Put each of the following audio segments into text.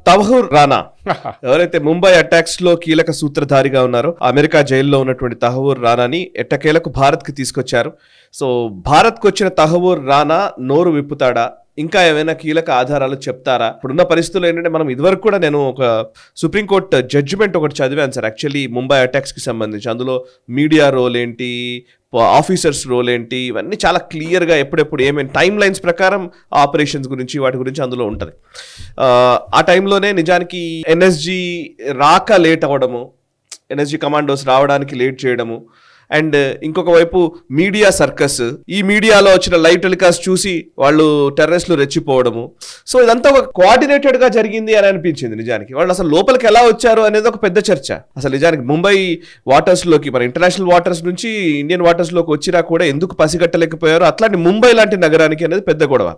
తవహూర్ రానా ఎవరైతే ముంబై అటాక్స్ లో కీలక సూత్రధారిగా ఉన్నారో అమెరికా జైల్లో ఉన్నటువంటి తహవూర్ రానాని ఎట్టకేలకు భారత్ కి తీసుకొచ్చారు. సో భారత్ కు వచ్చిన తహవూర్ రానా నోరు విప్పుతాడా, ఇంకా ఏమైనా కీలక ఆధారాలు చెప్తారా? ఇప్పుడున్న పరిస్థితుల్లో ఏంటంటే మనం ఇదివరకు కూడా నేను ఒక సుప్రీంకోర్టు జడ్జిమెంట్ ఒకటి చదివాను సార్, యాక్చువల్లీ ముంబై అటాక్స్ కి సంబంధించి. అందులో మీడియా రోల్ ఏంటి, ఆఫీసర్స్ రోల్ ఏంటి, ఇవన్నీ చాలా క్లియర్గా ఎప్పుడెప్పుడు ఏమేమి టైం లైన్స్ ప్రకారం ఆపరేషన్స్ గురించి వాటి గురించి అందులో ఉంటుంది. ఆ టైంలోనే నిజానికి ఎన్ఎస్జీ రాక లేట్ అవ్వడము, ఎన్ఎస్జీ కమాండోస్ రావడానికి లేట్ చేయడము, అండ్ ఇంకొక వైపు మీడియా సర్కస్, ఈ మీడియాలో వచ్చిన లైవ్ టెలికాస్ట్ చూసి వాళ్ళు టెర్రరిస్టులు రెచ్చిపోవడము. సో ఇదంతా ఒక కోఆర్డినేటెడ్ గా జరిగింది అని అనిపించింది. నిజానికి వాళ్ళు అసలు లోపలికి ఎలా వచ్చారు అనేది ఒక పెద్ద చర్చ. అసలు నిజానికి ముంబై వాటర్స్ లోకి, మన ఇంటర్నేషనల్ వాటర్స్ నుంచి ఇండియన్ వాటర్స్ లోకి వచ్చినా కూడా ఎందుకు పసిగట్టలేకపోయారు, అట్లాంటి ముంబై లాంటి నగరానికి అనేది పెద్ద గొడవ.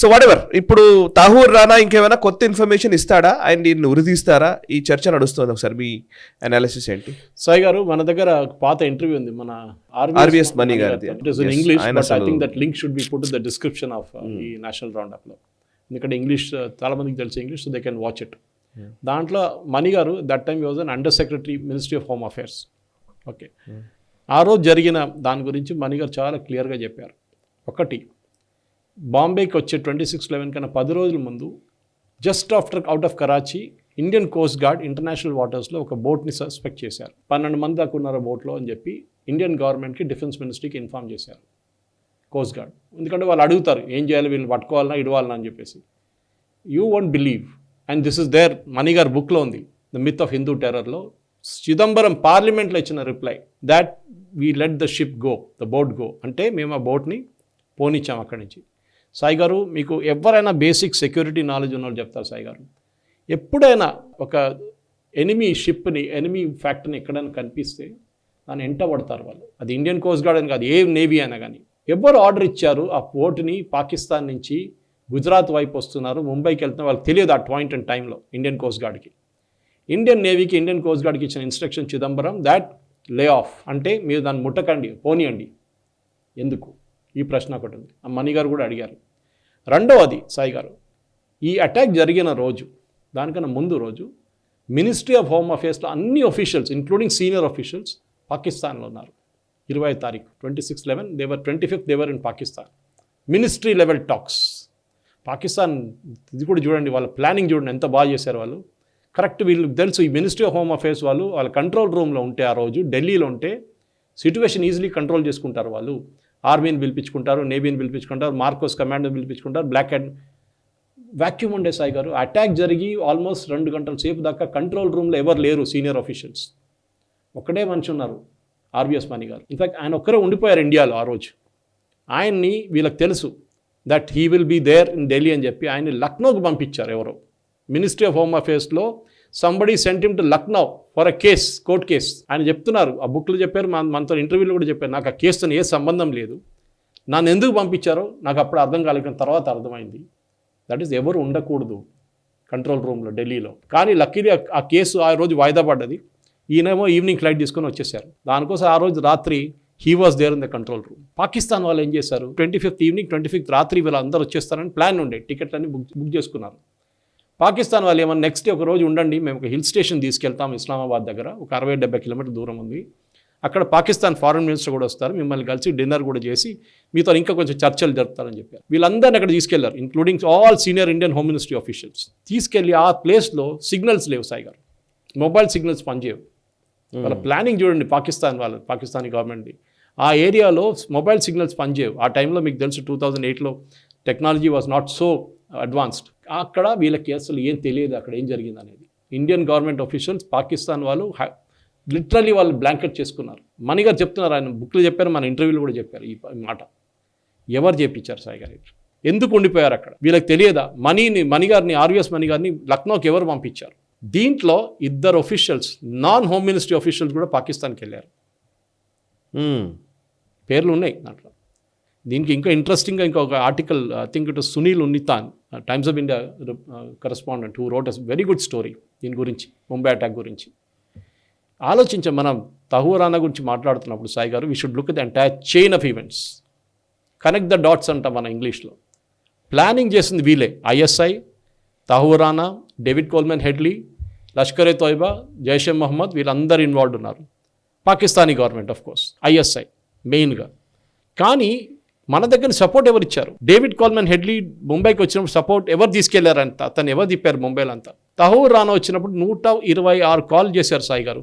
సో వాటెవర్, ఇప్పుడు తహూర్ రానా ఇంకేమైనా కొత్త ఇన్ఫర్మేషన్ ఇస్తాడా, అండ్ దీన్ని ఉరిదీస్తారా? ఈ చర్చ నడుస్తుంది. ఒకసారి మీ అనాలిసిస్ ఏంటి? సాయి గారు, మన దగ్గర పాత ఇంటర్వ్యూ ఉంది, మన ఆర్వీఎస్ మనీ గారిది. It is in English, but I think that link should be put in the description of ఈ నేషనల్ రౌండ్ అప్ లో. ఎందుకంటే ఇంగ్లీష్ చాలా మందికి తెలుసు English, so they can watch it. దాంట్లో మనీ గారు that time was an under secretary, ministry of home affairs. Okay, ఆ రోజు జరిగిన దాని గురించి మనీ గారు చాలా క్లియర్గా చెప్పారు. ఒకటి, బాంబేకి వచ్చే 26/11 కన్నా 10 రోజుల ముందు, just after out of Karachi, Indian coast guard international వాటర్స్లో ఒక బోట్ని సస్పెక్ట్ చేశారు. 12 మంది దాకా ఉన్నారు బోట్లో అని చెప్పి ఇండియన్ గవర్నమెంట్కి, డిఫెన్స్ మినిస్ట్రీకి ఇన్ఫార్మ్ చేశారు కోస్ట్ గార్డ్. ఎందుకంటే వాళ్ళు అడుగుతారు ఏం చేయాలి, వీళ్ళు పట్టుకోవాలన్నా ఇడవాలన్నా అని చెప్పేసి. You won't believe, and this is there, Mani గారి బుక్లో ఉంది, ద మిత్ ఆఫ్ హిందూ టెర్రర్లో చిదంబరం పార్లమెంట్లో ఇచ్చిన reply, that we let the ship go, the boat go, అంటే మేము ఆ బోట్ని పోనిచ్చాం అక్కడి నుంచి. సాయి గారు, మీకు ఎవరైనా బేసిక్ సెక్యూరిటీ నాలెడ్జ్ ఉన్న వాళ్ళు చెప్తారు సాయి గారు, ఎప్పుడైనా ఒక ఎనిమీ షిప్ని, ఎనిమీ ఫ్యాక్టరీని ఎక్కడైనా కనిపిస్తే దాన్ని ఎంట పడతారు వాళ్ళు. అది ఇండియన్ కోస్ట్ గార్డ్ అని కాదు, ఏ నేవీ అయినా కానీ. ఎవరు ఆర్డర్ ఇచ్చారు ఆ బోట్ని పాకిస్తాన్ నుంచి గుజరాత్ వైపు వస్తున్నారు, ముంబైకి వెళ్తున్నారు, వాళ్ళకి తెలియదు ఆ పాయింట్ అండ్ టైంలో ఇండియన్ కోస్ట్ గార్డ్కి. ఇండియన్ నేవీకి, ఇండియన్ కోస్ట్ గార్డ్కి ఇచ్చిన instruction Chidambaram, that lay off, అంటే మీరు దాన్ని ముట్టకండి, పోనీయండి. ఎందుకు? ఈ ప్రశ్న ఒకటి ఉంది, ఆ మణి గారు కూడా అడిగారు. రెండవది సాయి గారు, ఈ అటాక్ జరిగిన రోజు, దానికన్నా ముందు రోజు, మినిస్ట్రీ ఆఫ్ హోమ్ అఫేర్స్లో అన్ని ఆఫీషియల్స్ ఇంక్లూడింగ్ సీనియర్ ఆఫీషియల్స్ పాకిస్తాన్లో ఉన్నారు. 20వ తారీఖు 26/11, they were 25th they were in Pakistan. Ministry level talks. Pakistan ఇది కూడా చూడండి, వాళ్ళ ప్లానింగ్ చూడండి ఎంత బాగా చేశారు వాళ్ళు. కరెక్ట్, వీళ్ళకి తెలుసు ఈ మినిస్ట్రీ ఆఫ్ హోమ్ అఫేర్స్ వాళ్ళు వాళ్ళ కంట్రోల్ రూమ్లో ఉంటే, ఆ రోజు ఢిల్లీలో ఉంటే సిట్యువేషన్ ఈజీలీ కంట్రోల్ చేసుకుంటారు వాళ్ళు. ఆర్మీని పిలిపించుకుంటారు, నేవీని పిలిపించుకుంటారు, మార్కోస్ కమాండోని పిలిపించుకుంటారు, బ్లాక్ అండ్ వ్యాక్యూమ్ ఉండే సాయి గారు. అటాక్ జరిగి ఆల్మోస్ట్ 2 గంటల సేపు దాకా కంట్రోల్ రూమ్లో ఎవరు లేరు సీనియర్ ఆఫీషియల్స్. ఒకటే మనిషి ఉన్నారు, ఆర్వీఎస్ మణి గారు. ఇన్ఫ్యాక్ట్ ఆయన ఒక్కరే ఉండిపోయారు ఇండియాలో ఆ రోజు. ఆయన్ని వీళ్ళకి తెలుసు that he will be there in Delhi అని చెప్పి ఆయన్ని లక్నోకి పంపించారు ఎవరో. మినిస్ట్రీ ఆఫ్ హోమ్ అఫేర్స్లో somebody sent him to Lucknow for a case, court case. ఆయన చెప్తున్నారు, ఆ బుక్లో చెప్పారు, మనతో ఇంటర్వ్యూలో కూడా చెప్పారు, నాకు ఆ కేసుతో ఏ సంబంధం లేదు, నన్ను ఎందుకు పంపించారో నాకు అప్పుడు అర్థం కాలేదు, తర్వాత అర్థమైంది. దట్ ఈస్ ఎవరు ఉండకూడదు కంట్రోల్ రూమ్లో ఢిల్లీలో. కానీ లక్కీలీ ఆ కేసు ఆ రోజు వాయిదా పడ్డది. ఈయనేమో ఈవినింగ్ ఫ్లైట్ తీసుకొని వచ్చేసారు. దానికోసం ఆ రోజు రాత్రి he was there in the control room. Pakistan వాళ్ళు ఏం చేశారు, 25th ఈవినింగ్, 25th రాత్రి వీళ్ళు అందరూ వచ్చేస్తారని ప్లాన్ ఉండే, టికెట్లన్నీ బుక్ చేసుకున్నారు. పాకిస్తాన్ వాళ్ళు ఏమన్నా నెక్స్ట్ డే ఒక రోజు ఉండండి, మేము ఒక హిల్ స్టేషన్ తీసుకెళ్తాం ఇస్లామాబాద్ దగ్గర, ఒక 60-70 కిలోమీటర్ దూరం ఉంది, అక్కడ పాకిస్తాన్ ఫారెన్ మినిస్టర్ కూడా వస్తారు, మిమ్మల్ని కలిసి డిన్నర్ కూడా చేసి మీతో ఇంకా కొంచెం చర్చలు జరుపుతారని చెప్పారు. వీళ్ళందరినీ అక్కడ తీసుకెళ్లారు, including all senior Indian home ministry officials. తీసుకెళ్ళి ఆ ప్లేస్లో సిగ్నల్స్ లేవు సాయి గారు, మొబైల్ సిగ్నల్స్ పనిచేయవు. వాళ్ళ ప్లానింగ్ చూడండి, పాకిస్తానీ గవర్నమెంట్ది. ఆ ఏరియాలో మొబైల్ సిగ్నల్స్ పనిచేయవు. ఆ టైంలో మీకు తెలుసు 2008లో technology was not so advanced. అక్కడ వీళ్ళకి అసలు ఏం తెలియదు అక్కడ ఏం జరిగింది అనేది. ఇండియన్ గవర్నమెంట్ ఆఫీషియల్స్, పాకిస్తాన్ వాళ్ళు లిటరలీ వాళ్ళు బ్లాంకెట్ చేసుకున్నారు. మణి గారు చెప్తున్నారు, ఆయన బుక్లో చెప్పారు, మన ఇంటర్వ్యూలో కూడా చెప్పారు ఈ మాట. ఎవరు చేయించారు సాయి గారు, ఎందుకు ఉండిపోయారు అక్కడ, వీళ్ళకి తెలియదా? మణి గారిని, ఆర్వీఎస్ మణి గారిని లక్నోకి ఎవరు పంపించారు? దీంట్లో 2 officials, non home ministry officials కూడా పాకిస్తాన్కి వెళ్ళారు. పేర్లు ఉన్నాయి దాంట్లో. దీనికి ఇంకా ఇంట్రెస్టింగ్గా ఇంకొక article, I think it Sunil Unnithan, Times of India correspondent, who wrote a very good story దీని గురించి, ముంబై అటాక్ గురించి. ఆలోచించాం మనం తహూర్ రానా గురించి మాట్లాడుతున్నప్పుడు సాయి గారు, we should look at the entire chain of events, connect the dots అంటాం మన ఇంగ్లీష్లో. ప్లానింగ్ చేసింది వీలే, ISI, Tahawwur Rana, David Coleman Headley, Lashkar-e Taiba, Jaish-e Mohammed వీళ్ళందరూ ఇన్వాల్వ్డ్ ఉన్నారు. Pakistani government of course, ISI మెయిన్గా. కానీ మన దగ్గర సపోర్ట్ ఎవరు ఇచ్చారు? డేవిడ్ కోల్మెన్ హెడ్లీ ముంబైకి వచ్చినప్పుడు సపోర్ట్ ఎవరు తీసుకెళ్లారంట? అతను ఎవరు తిప్పారు ముంబైలో అంతా? తహూర్ రానా వచ్చినప్పుడు 126 కాల్ చేశారు సాయి గారు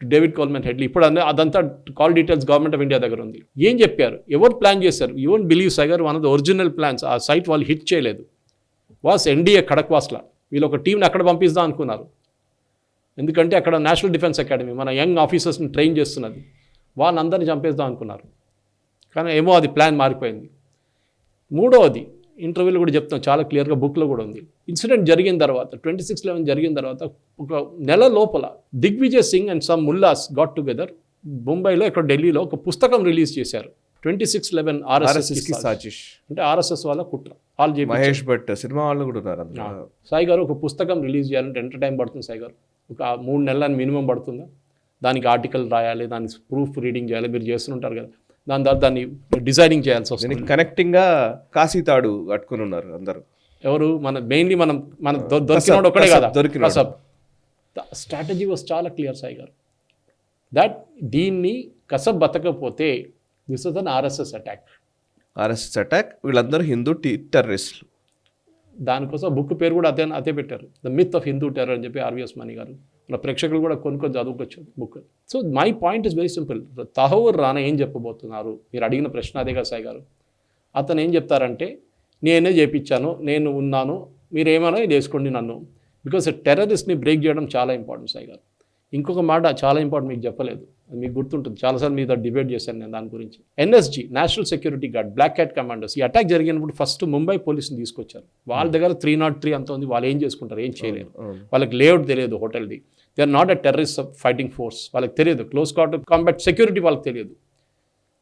డేవిడ్ కోల్మెన్ హెడ్లీ. ఇప్పుడు అదంతా call details government of India దగ్గర ఉంది. ఏం చెప్పారు? ఎవరు ప్లాన్ చేశారు? You won't believe Sai garu, one of the original plans ఆ సైట్ వాళ్ళు హిట్ చేయలేదు. Was NDA Khadakwasla. వీళ్ళు ఒక టీంని అక్కడ పంపిద్దాం అనుకున్నారు. ఎందుకంటే అక్కడ నేషనల్ డిఫెన్స్ అకాడమీ మన యంగ్ ఆఫీసర్స్ని ట్రైన్ చేస్తున్నది. వాళ్ళందరినీ చంపేద్దాం అనుకున్నారు. కానీ ఏమో అది ప్లాన్ మారిపోయింది. మూడవది ఇంటర్వ్యూలో కూడా చెప్తాం, చాలా క్లియర్గా బుక్లో కూడా ఉంది. ఇన్సిడెంట్ జరిగిన తర్వాత 26/11 జరిగిన తర్వాత ఒక నెల లోపల Digvijay Singh and some mullahs got together ముంబైలో ఇక్కడ ఢిల్లీలో ఒక పుస్తకం రిలీజ్ చేశారు. 26/11 ఆర్ఎస్ఎస్కి సాజిష్, అంటే ఆర్ఎస్ఎస్ వాళ్ళ కుట్ర. మహేష్ భట్ సినిమా వాళ్ళు కూడా ఉన్నారు. సాయి గారు ఒక పుస్తకం రిలీజ్ చేయాలంటే ఎంత టైం పడుతుంది సాయి గారు? ఒక 3 నెలల మినిమం పడుతుందా? దానికి ఆర్టికల్ రాయాలి, దానికి ప్రూఫ్ రీడింగ్ చేయాలి, మీరు చేస్తుంటారు కదా. దాని తర్వాత దాన్ని డిజైనింగ్ చేయాల్సి వస్తుంది. కనెక్టింగ్గా కాశీ తాడు కట్టుకుని ఉన్నారు అందరూ. ఎవరు? మెయిన్లీ మన దొరికినాడు ఒకడే కదా, కసబ్. స్ట్రాటజీ వాస్ చాలా క్లియర్ సాయి గారు. దట్ దీన్ని కసబ్ బతకపోతే this was an RSS attack. వీళ్ళందరూ హిందూ టెర్రరిస్టులు. దానికోసం బుక్ పేరు కూడా అదే పెట్టారు, the myth of Hindu terror అని చెప్పి ఆర్వీఎస్ మణి గారు. మన ప్రేక్షకులు కూడా కొన్ని చదువుకోవచ్చు book. So my point is very simple. Tahawwur Rana ఏం చెప్పబోతున్నారు? మీరు అడిగిన ప్రశ్న అదే కదా సాయి గారు. అతను ఏం చెప్తారంటే, నేనే చేయించాను, నేను ఉన్నాను, మీరు ఏమైనా చేసుకోండి నన్ను. బికాస్ టెర్రరిస్ట్ని బ్రేక్ చేయడం చాలా ఇంపార్టెంట్ సాయి గారు. ఇంకొక మాట చాలా ఇంపార్టెంట్, మీకు చెప్పలేదు, మీకు గుర్తుంటుంది, చాలాసార్లు మీద డిబేట్ చేశాను నేను దాని గురించి. NSG, national security guard, black cat commanders, ఈ అటాక్ జరిగినప్పుడు ఫస్ట్ ముంబై పోలీసుని తీసుకొచ్చారు. వాళ్ళ దగ్గర 303 అంత ఉంది. వాళ్ళు ఏం చేసుకుంటారు? ఏం చేయలేరు. వాళ్ళకి లేఅవుట్ తెలియదు హోటల్ది. They are not a terrorist fighting force. వాళ్ళకి తెలియదు క్లోజ్ క్వార్టర్ కాంబాట్ సెక్యూరిటీ, వాళ్ళకి తెలియదు.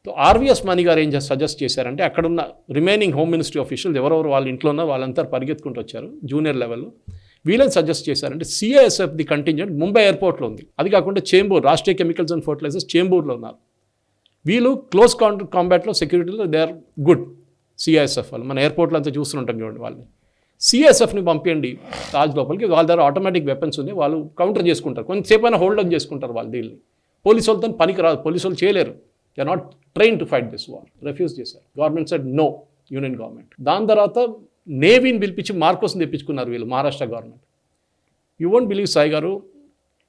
సో ఆర్వీఎస్ మణి గారు ఏం సజెస్ట్ చేశారంటే, అక్కడున్న రిమైనింగ్ హోమ్ మినిస్ట్రీ ఆఫీషియల్స్ ఎవరెవరు వాళ్ళ ఇంట్లో ఉన్న వాళ్ళంతా పరిగెత్తుకుంటూ వచ్చారు జూనియర్ లెవెల్లో. వీళ్ళని సజెస్ట్ చేశారంటే సిఐఎస్ఎఫ్ ది కంటింజెంట్ ముంబై ఎయిర్పోర్ట్లో ఉంది. అది కాకుండా Chembur, Rashtriya chemicals and fertilizers చేంబూర్లో ఉన్నారు. వీళ్ళు క్లోజ్ కాంబాట్లో సెక్యూరిటీలో దే ఆర్ గుడ్. సిఐఎస్ఎఫ్ వాళ్ళు మన ఎయిర్పోర్ట్లో అంతా చూస్తుంటాం చూడండి. వాళ్ళని సిఐఎస్ఎఫ్ని పంపించండి తాజ్ లోపలికి. వాళ్ళ దగ్గర ఆటోమేటిక్ వెపన్స్ ఉంది, వాళ్ళు కౌంటర్ చేసుకుంటారు. కొంతసేపు అయినా హోల్డ్ ఆన్ చేసుకుంటారు వాళ్ళు. దీన్ని పోలీసు వాళ్ళతో పనికి రాదు, పోలీసు వాళ్ళు చేయలేరు. They are not train to fight this war. Refuse చేశారు. Government said no, union government. దాని తర్వాత నేవీని పిలిపించి మార్కోస్ని తెప్పించుకున్నారు వీళ్ళు, Maharashtra government. You won't believe Sai గారు,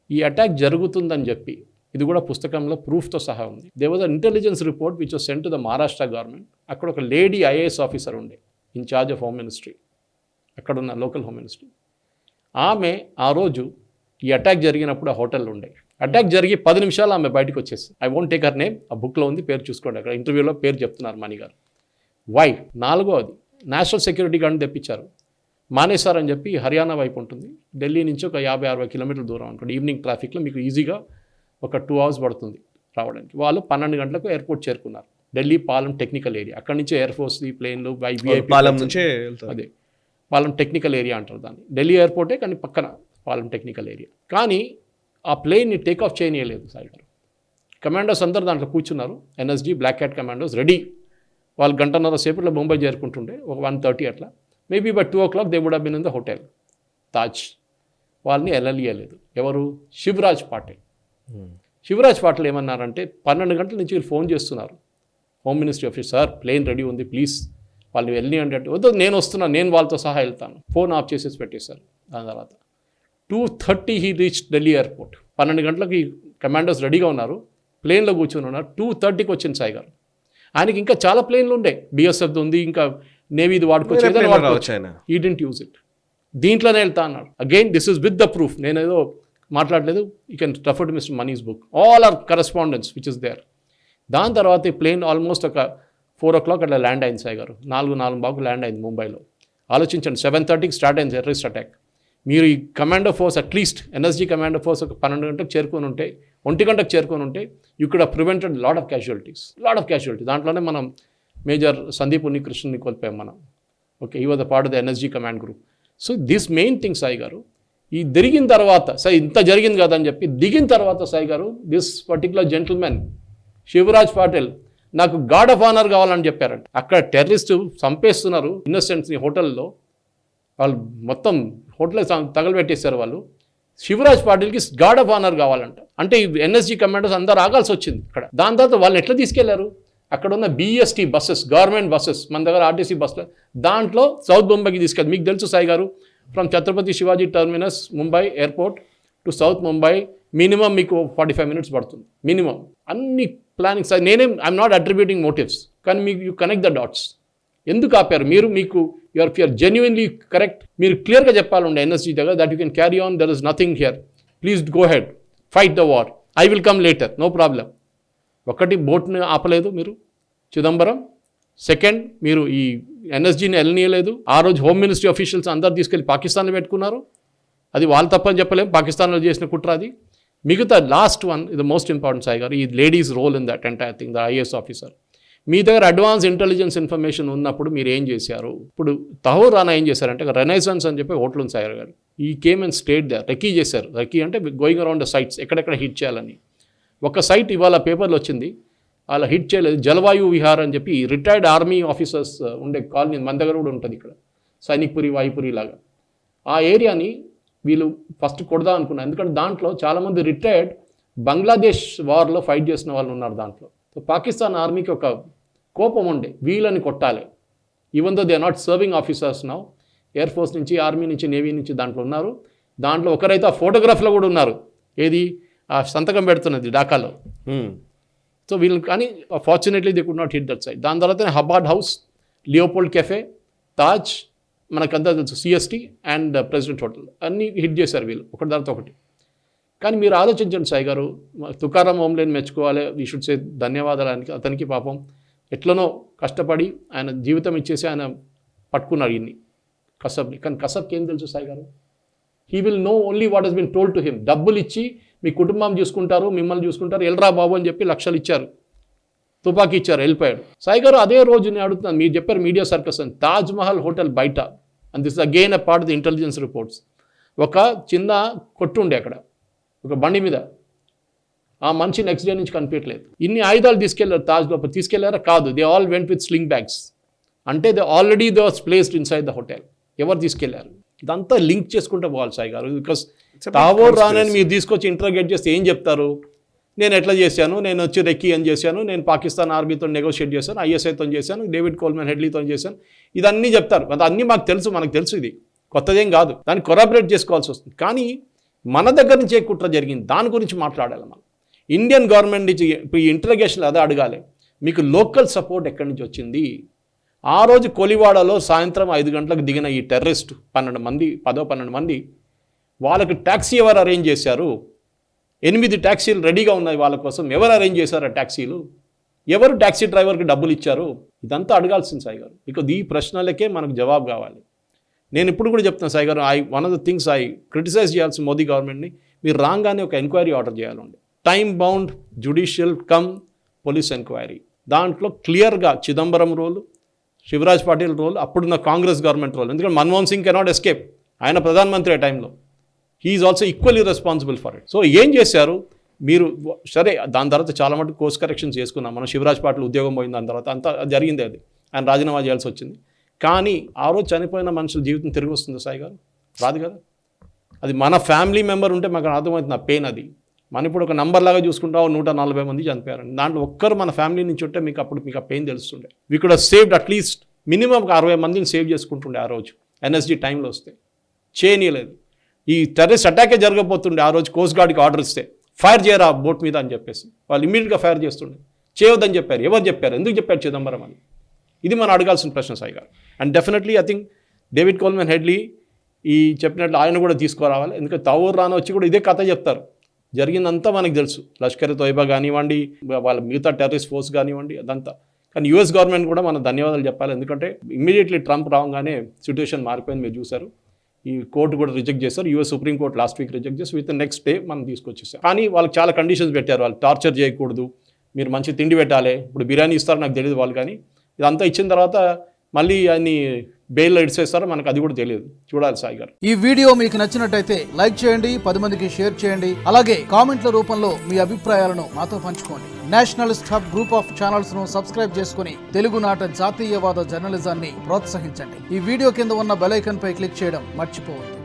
ఈ అటాక్ జరుగుతుందని చెప్పి ఇది కూడా పుస్తకంలో ప్రూఫ్తో సహా ఉంది. They was a intelligence report which was sent to the Maharashtra government. అక్కడ ఒక లేడీ ఐఏఎస్ ఆఫీసర్ ఉండే, ఇన్ఛార్జ్ ఆఫ్ హోమ్ మినిస్ట్రీ, అక్కడున్న లోకల్ హోమ్ మినిస్ట్రీ. ఆమె ఆ రోజు ఈ అటాక్ జరిగినప్పుడు ఆ హోటల్లో ఉండే. అటాక్ జరిగి 10 నిమిషాలు ఆమె బయటకు వచ్చేసి, I won't take her name, ఆ బుక్లో ఉంది, పేరు చూసుకోండి. అక్కడ ఇంటర్వ్యూలో పేరు చెప్తున్నారు మణి గారు. వై? 4వది నేషనల్ సెక్యూరిటీ గార్డ్ని తెప్పించారు. మానేసార్ అని చెప్పి హర్యానా వైపు ఉంటుంది, ఢిల్లీ నుంచి ఒక 50-60 కిలోమీటర్ల దూరం అనుకోండి. ఈవినింగ్ ట్రాఫిక్లో మీకు ఈజీగా ఒక 2 అవర్స్ పడుతుంది రావడానికి. వాళ్ళు 12 గంటలకు ఎయిర్పోర్ట్ చేరుకున్నారు. ఢిల్లీ పాలెం టెక్నికల్ ఏరియా, అక్కడి నుంచే ఎయిర్ ఫోర్స్ది ప్లేన్లు పాలెం నుంచే, అదే పాలెం టెక్నికల్ ఏరియా అంటారు దాన్ని. ఢిల్లీ ఎయిర్పోర్టే కానీ పక్కన పాలెం టెక్నికల్ ఏరియా. కానీ ఆ ప్లేన్ని టేక్ ఆఫ్ చేయనీయలేదు సాయి గారు. కమాండర్స్ అందరూ దాంట్లో కూర్చున్నారు. NSG, black cat commanders ready. వాళ్ళు 1.5 సేపట్లో ముంబై చేరుకుంటుండే, ఒక 1:30 అట్లా. Maybe by 2 o'clock they would have been in the hotel Taj. వాళ్ళని వెళ్ళలేదు. ఎవరు? శివరాజ్ పాటిల్. శివరాజ్ పాటిల్ ఏమన్నారంటే, 12 గంటల నుంచి వీళ్ళు ఫోన్ చేస్తున్నారు home ministry office, sir plane ready ఉంది ప్లీజ్ వాళ్ళు వెళ్ళి అంటే, వద్దు నేను వస్తున్నాను, నేను వాళ్ళతో సహా వెళ్తాను. ఫోన్ ఆఫ్ చేసేసి పెట్టేశారు. దాని తర్వాత 2:30 హీ రీచ్ ఢిల్లీ ఎయిర్పోర్ట్. 12 గంటలకి కమాండర్స్ రెడీగా ఉన్నారు, ప్లేన్లో కూర్చొని ఉన్నారు. 2:30కి వచ్చింది సాయి గారు. ఆయనకి ఇంకా చాలా ప్లేన్లు ఉండే, బిఎస్ఎఫ్ ఉంది, ఇంకా నేవీది వాడుకోవచ్చు. ఈ డెంట్ యూజ్ ఇట్, దీంట్లోనే వెళ్తా అన్నాడు. Again this is with the proof. నేను ఏదో మాట్లాడలేదు. You can refer to mister Mani's book, all our correspondence which is there. దాని తర్వాత ఈ ప్లేన్ ఆల్మోస్ట్ ఒక 4 o'clock అట్లా ల్యాండ్ అయింది సాయి గారు. 4:45 ల్యాండ్ అయింది ముంబైలో. ఆలోచించండి, 7:30కి స్టార్ట్ అయింది టెర్రరిస్ట్ అటాక్. మీరు ఈ commando force at least NSG commando force ఒక 12 గంటలకు చేరుకొని ఉంటే, 1 గంటకు చేరుకొని ఉంటే, you could have prevented lot of casualties. దాంట్లోనే మనం మేజర్ సందీప్ ఉన్నికృష్ణని కోల్పోయాం మనం. ఓకే, ఈ was the part of the NSG command group. So this main thing Sai గారు, ఈ దిగిన తర్వాత సార్ ఇంత జరిగింది కదా అని చెప్పి దిగిన తర్వాత Sai garu, this particular gentlemen Shivraj Patil నాకు గార్డ్ ఆఫ్ ఆనర్ కావాలని చెప్పారంట. అక్కడ టెర్రరిస్టు చంపేస్తున్నారు ఇన్నోసెంట్స్ని హోటల్లో. వాళ్ళు మొత్తం హోటల్ తగలబెట్టేశారు వాళ్ళు. శివరాజ్ పాటిల్కి గార్డ్ ఆఫ్ ఆనర్ కావాలంట. అంటే ఎన్ఎస్జీ కమాండర్స్ అందరు ఆగాల్సి వచ్చింది ఇక్కడ. దాని తర్వాత వాళ్ళు ఎట్లా తీసుకెళ్లారు, అక్కడ ఉన్న BST బస్సెస్, గవర్నమెంట్ బస్సెస్, మన దగ్గర RTC బస్సులు, దాంట్లో సౌత్ బొంబాయికి తీసుకెళ్ళి, మీకు తెలుసు Sai garu, from Chhatrapati Shivaji terminus Mumbai airport to south Mumbai minimum మీకు 45 minutes పడుతుంది మినిమం. అన్ని plannings I'm not attributing motives, కానీ మీకు యూ కనెక్ట్ ద డాట్స్. ఎందుకు ఆపారు మీరు? మీకు యూఆర్ జెన్యున్లీ కరెక్ట్, మీరు క్లియర్గా చెప్పాలండి ఎన్ఎస్జీ దగ్గర that you can carry on, there is nothing here, please go ahead, fight the war, I will come later, no problem. ఒకటి, బోట్ని ఆపలేదు మీరు చిదంబరం. సెకండ్, మీరు ఈ ఎన్ఎస్జీని వెళ్ళనీయలేదు. ఆ రోజు హోమ్ మినిస్ట్రీ అఫీషియల్స్ అందరు తీసుకెళ్ళి పాకిస్తాన్లో పెట్టుకున్నారు. అది వాళ్ళు తప్పని చెప్పలేము, పాకిస్తాన్లో చేసిన కుట్ర అది. మిగతా లాస్ట్ వన్, ఇది మోస్ట్ ఇంపార్టెంట్ సాయి గారు, ఈ ladies role in that entire thing, the IAS officer. మీ దగ్గర అడ్వాన్స్ ఇంటెలిజెన్స్ ఇన్ఫర్మేషన్ ఉన్నప్పుడు మీరు ఏం చేశారు? ఇప్పుడు తహూర్ రానా ఏం చేశారంటే, రెనైజాన్స్ అని చెప్పి హోటల్ ఉంది సాయి గారు, ఈ came and state the reiki చేశారు. రెకీ అంటే గోయింగ్ అరౌండ్ ద సైట్స్, ఎక్కడెక్కడ హిట్ చేయాలని. ఒక సైట్ ఇవాళ పేపర్లో వచ్చింది, అలా హిట్ చేయలేదు, జలవాయు విహార్ అని చెప్పి రిటైర్డ్ ఆర్మీ ఆఫీసర్స్ ఉండే కాలనీ మన దగ్గర కూడా ఉంటుంది ఇక్కడ, సైనిక్పురి వాయుపురి లాగా. ఆ ఏరియాని వీళ్ళు ఫస్ట్ కొడదాం అనుకున్నారు, ఎందుకంటే దాంట్లో చాలామంది రిటైర్డ్ బంగ్లాదేశ్ వార్లో ఫైట్ చేసిన వాళ్ళు ఉన్నారు దాంట్లో. సో పాకిస్తాన్ ఆర్మీకి ఒక కోపం ఉండే, వీళ్ళని కొట్టాలి, even though they are not serving officers now, air force నుంచి, ఆర్మీ నుంచి, నేవీ నుంచి దాంట్లో ఉన్నారు. దాంట్లో ఒకరైతే ఆ ఫోటోగ్రాఫ్లో కూడా ఉన్నారు, ఏది ఆ సంతకం పెడుతున్నది ఢాకాలో. సో వీళ్ళు కానీ fortunately they could not hit that side. దాని తర్వాత హబార్డ్ హౌస్, లియోపోల్డ్ కెఫే, తాజ్, మనకంతా తెలుసు, CST అండ్ ప్రెసిడెంట్ హోటల్, అన్నీ హిట్ చేశారు వీళ్ళు ఒకటి తర్వాత ఒకటి. కానీ మీరు ఆలోచించండి సాయి గారు, తుకారాం ఓమ్లేని మెచ్చుకోవాలి, వీ షుడ్ సే ధన్యవాదాలు అతనికి. పాపం ఎట్లనో కష్టపడి ఆయన జీవితం ఇచ్చేసి ఆయన పట్టుకున్నారు ఇన్ని కసబ్ని. కానీ కసబ్కి ఏం తెలుసు Sai garu? He will know only what he's been told to him. డబ్బులు ఇచ్చి మీ కుటుంబం చూసుకుంటారు, మిమ్మల్ని చూసుకుంటారు, ఎల్రా బాబు అని చెప్పి లక్షలు ఇచ్చారు, తుపాకీ ఇచ్చారు, వెళ్ళిపోయాడు. సాయి గారు అదే రోజు నేను అడుగుతున్నాను, మీరు చెప్పారు మీడియా సర్కస్ అని, తాజ్ మహల్ హోటల్ బయట, and this again a part of the intelligence reports, ఒక చిన్న కొట్టు ఉండే అక్కడ, ఒక బండి మీద, ఆ మనిషి నెక్స్ట్ డే నుంచి కనిపించలేదు. ఇన్ని ఆయుధాలు తీసుకెళ్లారు తాజ్ లోపల, తీసుకెళ్లారా? కాదు, they all went with sling bags. అంటే they already they was placed inside the hotel. ఎవరు తీసుకెళ్లారు? ఇదంతా లింక్ చేసుకుంటే పోవాలి సాయి గారు. బికాస్ తావోర్ రానని మీరు తీసుకొచ్చి ఇంటర్గేట్ చేస్తే ఏం చెప్తారు? నేను ఎట్లా చేశాను, నేను వచ్చి రెక్కీ అని చేశాను, నేను పాకిస్తాన్ ఆర్మీతో నెగోషియేట్ చేశాను, ISIతో చేశాను, డేవిడ్ కోల్మెన్ హెడ్లీతో చేశాను, ఇదన్నీ చెప్తారు. అన్నీ మాకు తెలుసు, మనకు తెలుసు, ఇది కొత్తదేం కాదు, దాన్ని కొరాబరేట్ చేసుకోవాల్సి వస్తుంది. కానీ మన దగ్గర నుంచి ఏ కుట్ర జరిగింది దాని గురించి మాట్లాడాలి మనం. ఇండియన్ గవర్నమెంట్ నుంచి ఇప్పుడు ఈ ఇంటర్గేషన్ అదే అడగాలి, మీకు లోకల్ సపోర్ట్ ఎక్కడి నుంచి వచ్చింది? ఆ రోజు కోలివాడలో సాయంత్రం 5 గంటలకు దిగిన ఈ టెర్రరిస్ట్ 12 మంది, వాళ్ళకి ట్యాక్సీ ఎవరు అరేంజ్ చేశారు? 8 ట్యాక్సీలు రెడీగా ఉన్నాయి వాళ్ళ కోసం. ఎవరు అరేంజ్ చేశారు ఆ ట్యాక్సీలు? ఎవరు ట్యాక్సీ డ్రైవర్కి డబ్బులు ఇచ్చారు? ఇదంతా అడగాల్సింది సాయి గారు. ఇక ఈ ప్రశ్నలకే మనకు జవాబు కావాలి. నేను ఇప్పుడు కూడా చెప్తాను Sai garu, one of the things criticize చేయాల్సిన మోదీ గవర్నమెంట్ని, మీరు రాగానే ఒక ఎంక్వైరీ ఆర్డర్ చేయాలండి, time bound judicial cum police enquiry. దాంట్లో క్లియర్గా చిదంబరం రోలు, శివరాజ్ పాటిల్ రోల్, అప్పుడున్న కాంగ్రెస్ గవర్నమెంట్ రోల్. ఎందుకంటే మన్మోహన్ సింగ్ కెనాట్ ఎస్కేప్, ఆయన ప్రధానమంత్రి ఆ టైంలో, he's also equally responsible for it. So ఏం చేశారు మీరు? సరే, దాని తర్వాత చాలా మటుకు కోర్స్ కరెక్షన్స్ చేసుకున్నాం మనం. శివరాజ్ పాటిల్ ఉద్యోగం పోయింది, దాని తర్వాత అంతా జరిగింది, అది ఆయన రాజీనామా చేయాల్సి వచ్చింది. కానీ ఆ రోజు చనిపోయిన మనుషుల జీవితం తిరిగి వస్తుంది సాయి గారు? రాదు కదా. అది మన ఫ్యామిలీ మెంబర్ ఉంటే మాకు అర్థమవుతుంది ఆ పెయిన్. అది మనం ఇప్పుడు ఒక నంబర్ లాగా చూసుకుంటాం, 140 మంది చనిపోయారండి, దాంట్లో ఒక్కరు మన ఫ్యామిలీ నుంచి ఉంటే మీకు ఆ పెయిన్ తెలుస్తుండే. We could have saved at least minimum ఒక 60 మందిని సేవ్ చేసుకుంటుండే ఆ రోజు. NSG టైంలో వస్తే చేయనీయలేదు. ఈ టెర్రరిస్ట్ అటాకే జరగబోతుండే ఆ రోజు, కోస్ట్ గార్డ్కి ఆర్డర్ ఇస్తే ఫైర్ చేయరా బోట్ మీద అని చెప్పేసి, వాళ్ళు ఇమీడియట్గా ఫైర్ చేస్తుండే. చేయొద్దని చెప్పారు. ఎవరు చెప్పారు? ఎందుకు చెప్పారు చిదంబరం అని? ఇది మనం అడగాల్సిన ప్రశ్న సాయి గారు. And definitely I think David Coleman Headley ఈ చెప్పినట్లు ఆయన కూడా తీసుకురావాలి. ఎందుకంటే తవూర్ రానా వచ్చి కూడా ఇదే కథ చెప్తారు. జరిగిందంతా మనకు తెలుసు, లష్కర్ తోయిబా కానివ్వండి, వాళ్ళ మిగతా టెర్రరిస్ట్ ఫోర్స్ కానివ్వండి, అదంతా. కానీ US గవర్నమెంట్ కూడా మనం ధన్యవాదాలు చెప్పాలి. ఎందుకంటే ఇమ్మీడియట్లీ ట్రంప్ రాగానే సిచ్యువేషన్ మారిపోయింది, మీరు చూశారు. ఈ కోర్టు కూడా రిజెక్ట్ చేశారు, US supreme court last week reject చేసి విత్ నెక్స్ట్ డే మనం తీసుకొచ్చేసాం. కానీ వాళ్ళకి చాలా కండిషన్స్ పెట్టారు, వాళ్ళు టార్చర్ చేయకూడదు, మీరు మంచి తిండి పెట్టాలి. ఇప్పుడు బిర్యానీ ఇస్తారు నాకు తెలియదు వాళ్ళు, కానీ ఇదంతా ఇచ్చిన తర్వాత మళ్ళీ ఆయన్ని బెయిల్లో ఇడిచేస్తారో మనకు అది కూడా తెలియదు. చూడాలి సాయి గారు. ఈ వీడియో మీకు నచ్చినట్టయితే లైక్ చేయండి, 10 మందికి షేర్ చేయండి. అలాగే కామెంట్ల రూపంలో మీ అభిప్రాయాలను మాతో పంచుకోండి. Nationalist hub group of channels ను సబ్స్క్రైబ్ చేసుకుని తెలుగునాట జాతీయవాద జర్నలిజాన్ని ప్రోత్సహించండి. ఈ వీడియో కింద ఉన్న బెల్ ఐకాన్ పై క్లిక్ చేయడం మర్చిపోవద్దు.